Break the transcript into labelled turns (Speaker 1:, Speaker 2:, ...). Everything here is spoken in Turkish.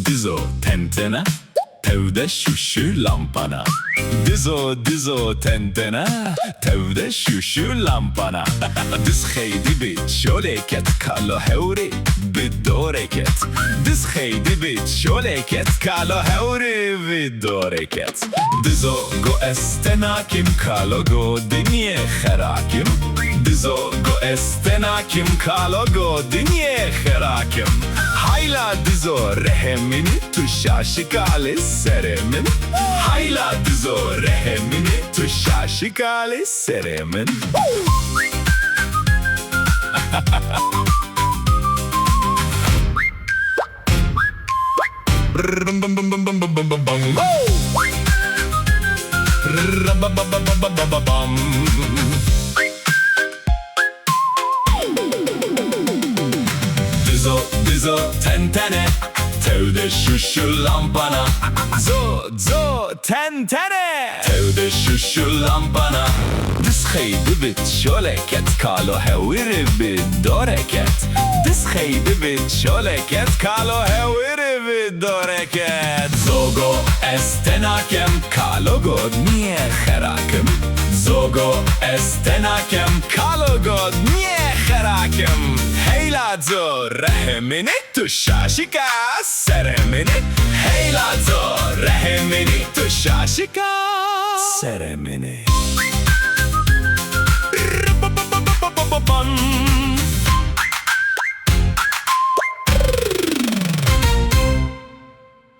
Speaker 1: Dizo, tene, tevde şu lampana. Dizo, tene, tevde şu lampana. Diz kheydi bit şoleket kalo hevri bidoreket. Diz kheydi bit şoleket kalo hevri bidoreket. Dizo go estenakim kalo go dinye kherakim. Dizo go estenakim kalo go dinye kherakim. Hayla Dizo rehemini tuşaşık ali seremin. Hayla Dizo rehemini tuşaşık ali seremin. Dizo, tene, tevde şu lampana. Zo, tene, tevde şu lampana. Diz kheydi bit şoleket kalo heviri bidoreket. Diz kheydi bit şoleket kalo heviri bidoreket. Zogo estenakem kalo god niye kherakim. Zogo estenakem kalo god niye kherakim. Heylazo rehemini tuşaşika seremini. Heylazo rehemini tuşaşika seremini.